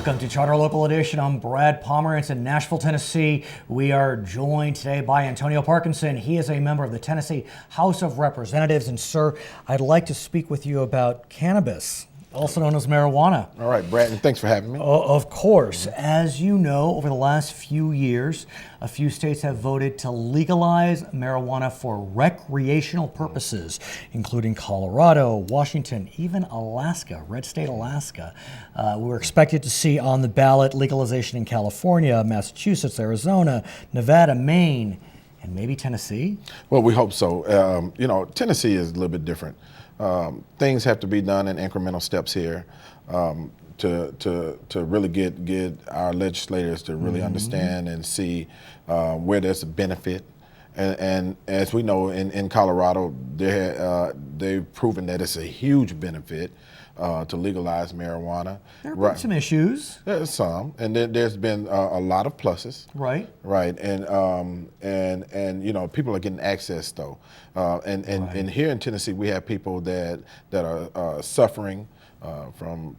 Welcome to Charter Local Edition. I'm Brad Pomerance in Nashville, Tennessee. We are joined today by Antonio Parkinson. He is a member of the Tennessee House of Representatives. And sir, I'd like to speak with you about cannabis, also known as marijuana. All right, Brad, and thanks for having me. Of course. As you know, over the last few years, a few states have voted to legalize marijuana for recreational purposes, including Colorado, Washington, even Alaska, red state Alaska. We're expected to see on the ballot legalization in California, Massachusetts, Arizona, Nevada, Maine, and maybe Tennessee? Well, we hope so. Tennessee is a little bit different. Things have to be done in incremental steps here to really get our legislators to really understand and see where there's a benefit. And as we know, in Colorado, they've proven that it's a huge benefit to legalize marijuana. There have been some issues. There's some, and there's been a lot of pluses. Right. Right, and people are getting access though, and here in Tennessee we have people that are suffering from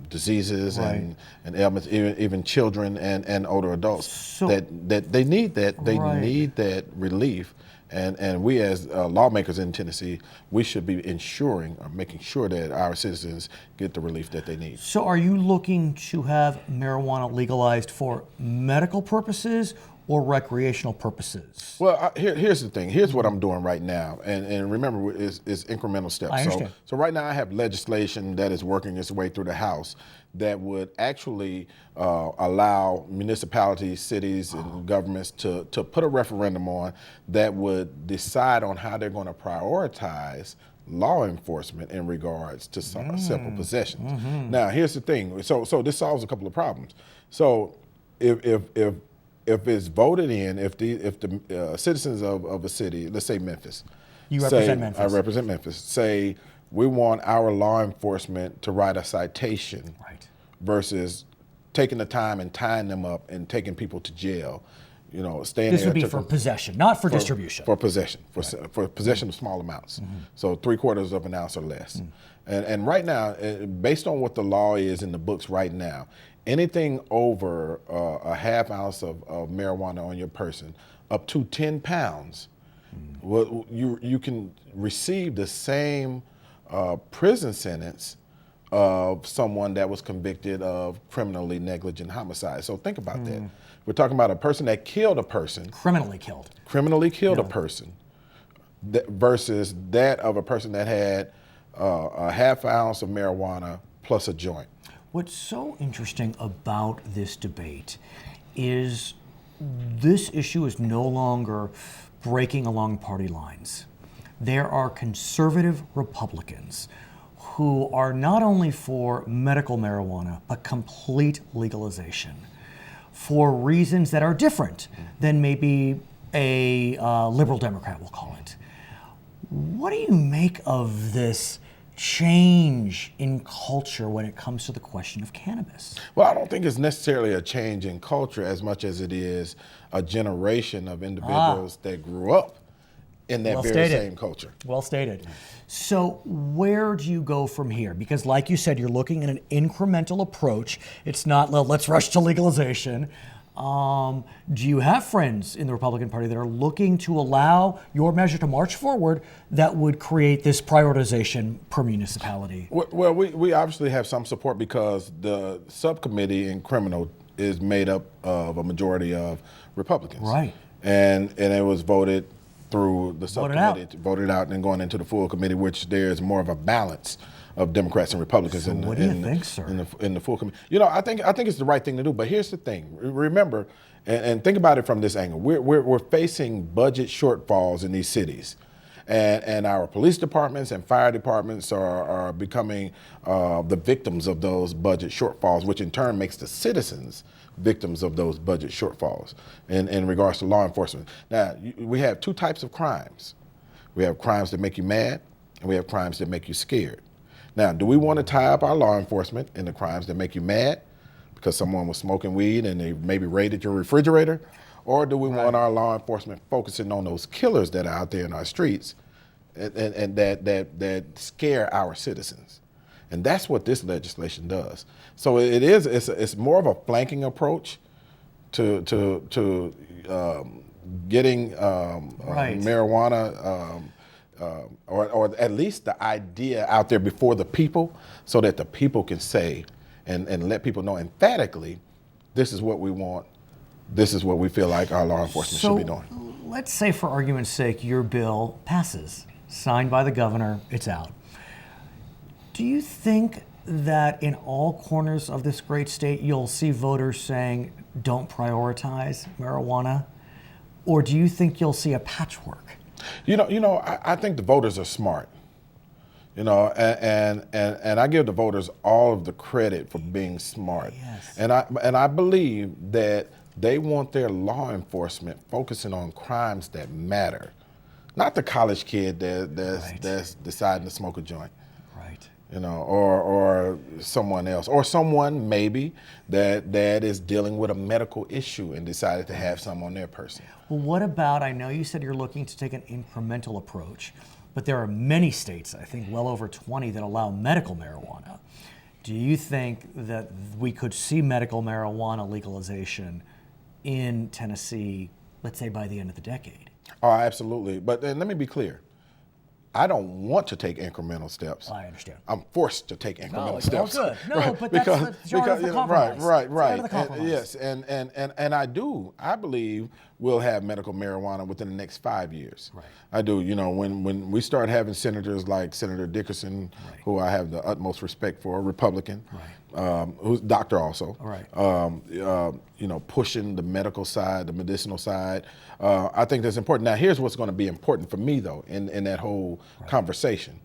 diseases and ailments, even children and older adults. So, that they need that relief. And we as lawmakers in Tennessee, we should be ensuring or making sure that our citizens get the relief that they need. So are you looking to have marijuana legalized for medical purposes or recreational purposes? Well, here's the thing. Here's what I'm doing right now. And remember, it's incremental steps. I understand. So right now I have legislation that is working its way through the House that would actually allow municipalities, cities, and governments to put a referendum on that would decide on how they're going to prioritize law enforcement in regards to simple possessions. Now, here's the thing. So this solves a couple of problems. So if it's voted in, if the citizens of a city, let's say Memphis. You represent Memphis. I represent Memphis. Say we want our law enforcement to write a citation versus taking the time and tying them up and taking people to jail. Staying this there. This would be for possession, not for distribution. For possession, for possession of small amounts. So 3/4 of an ounce or less. And right now, based on what the law is in the books right now, anything over a half ounce of marijuana on your person, up to 10 pounds, well, you can receive the same prison sentence of someone that was convicted of criminally negligent homicide. So think about that. We're talking about a person that killed a person. Criminally killed. Criminally killed a person versus that of a person that had a half ounce of marijuana plus a joint. What's so interesting about this debate is this issue is no longer breaking along party lines. There are conservative Republicans who are not only for medical marijuana, but complete legalization for reasons that are different than maybe a liberal Democrat will call it. What do you make of this change in culture when it comes to the question of cannabis? Well, I don't think it's necessarily a change in culture as much as it is a generation of individuals that grew up in that same culture. Well stated. So where do you go from here? Because like you said, you're looking at an incremental approach. It's not, let's rush to legalization. Do you have friends in the Republican Party that are looking to allow your measure to march forward that would create this prioritization per municipality? Well, we obviously have some support because the subcommittee in criminal is made up of a majority of Republicans. Right. And it was voted through the subcommittee, voted out, and then going into the full committee, which there's more of a balance of Democrats and Republicans in the full committee. I think it's the right thing to do. But here's the thing: remember, and think about it from this angle. We're facing budget shortfalls in these cities, and our police departments and fire departments are becoming the victims of those budget shortfalls, which in turn makes the citizens victims of those budget shortfalls in regards to law enforcement. Now, we have two types of crimes. We have crimes that make you mad, and we have crimes that make you scared. Now, do we want to tie up our law enforcement in the crimes that make you mad because someone was smoking weed and they maybe raided your refrigerator? Or do we want our law enforcement focusing on those killers that are out there in our streets and that scare our citizens? And that's what this legislation does. So it's more of a flanking approach to getting marijuana, or at least the idea out there before the people, so that the people can say and let people know emphatically, this is what we want, this is what we feel like our law enforcement should be doing. Let's say, for argument's sake, your bill passes, signed by the governor, it's out. Do you think that in all corners of this great state you'll see voters saying, don't prioritize marijuana? Or do you think you'll see a patchwork? I think the voters are smart. And I give the voters all of the credit for being smart. Yes. And I believe that they want their law enforcement focusing on crimes that matter, not the college kid that's deciding to smoke a joint. Right. Or someone else, or someone maybe that is dealing with a medical issue and decided to have some on their person. Well, what about, I know you said you're looking to take an incremental approach, but there are many states, I think well over 20, that allow medical marijuana. Do you think that we could see medical marijuana legalization in Tennessee, let's say by the end of the decade? Oh, absolutely. But then let me be clear. I don't want to take incremental steps. I understand. I'm forced to take incremental steps. Oh, good. No, right? but that's the art of the compromise. Right. The compromise. Yes, and I believe we'll have medical marijuana within the next 5 years. Right. I do. When we start having senators like Senator Dickerson, right, who I have the utmost respect for, a Republican, right, who's a doctor also, right, pushing the medical side, the medicinal side. I think that's important. Now, here's what's going to be important for me, though, in that whole conversation.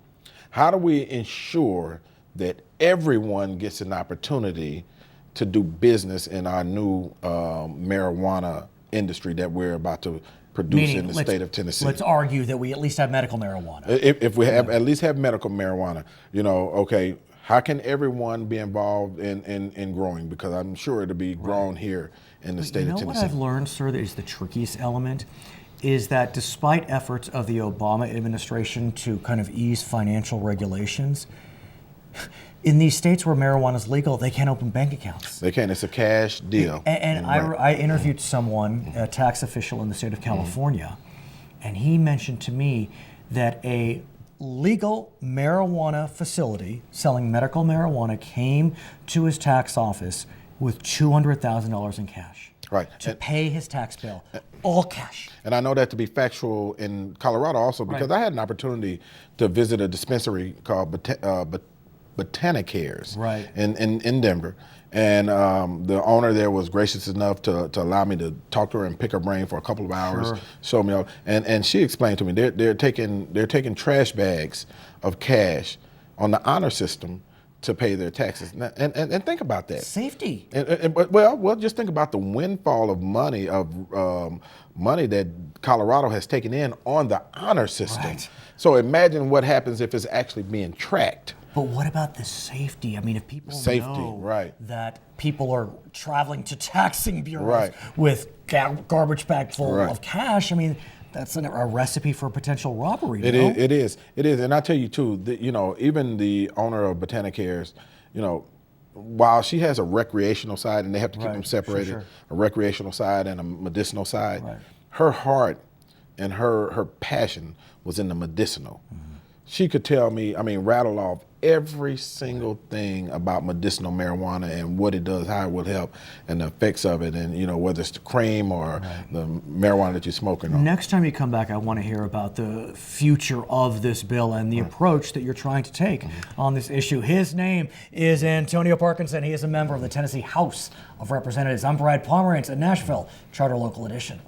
How do we ensure that everyone gets an opportunity to do business in our new marijuana industry that we're about to produce in the state of Tennessee? Let's argue that we at least have medical marijuana. If we have at least have medical marijuana, okay, how can everyone be involved in growing? Because I'm sure it'll be grown here in the state of Tennessee. What I've learned, sir, that is the trickiest element, is that despite efforts of the Obama administration to kind of ease financial regulations, in these states where marijuana is legal, they can't open bank accounts. They can't. It's a cash deal. And I interviewed someone, a tax official in the state of California, and he mentioned to me that a legal marijuana facility selling medical marijuana came to his tax office with $200,000 in cash. Right. To pay his tax bill. All cash. And I know that to be factual in Colorado also, because I had an opportunity to visit a dispensary called Botanicares in Denver. And the owner there was gracious enough to allow me to talk to her and pick her brain for a couple of hours, show me all. And she explained to me they're taking trash bags of cash on the honor system to pay their taxes. And think about that. Safety. Well, just think about the windfall of money that Colorado has taken in on the honor system. Right. So imagine what happens if it's actually being tracked. But what about the safety? I mean, if people know that people are traveling to taxing bureaus with garbage bag full of cash, I mean, that's a recipe for a potential robbery. It is. And I tell you too, even the owner of Botanicares, while she has a recreational side, and they have to keep them separated, a recreational side and a medicinal side, her heart and her passion was in the medicinal. She could tell me, rattle off every single thing about medicinal marijuana and what it does, how it will help, and the effects of it, and whether it's the cream or the marijuana that you're smoking on. Next time you come back, I want to hear about the future of this bill and the approach that you're trying to take on this issue. His name is Antonio Parkinson. He is a member of the Tennessee House of Representatives. I'm Brad Pomerance in Nashville, Charter Local Edition.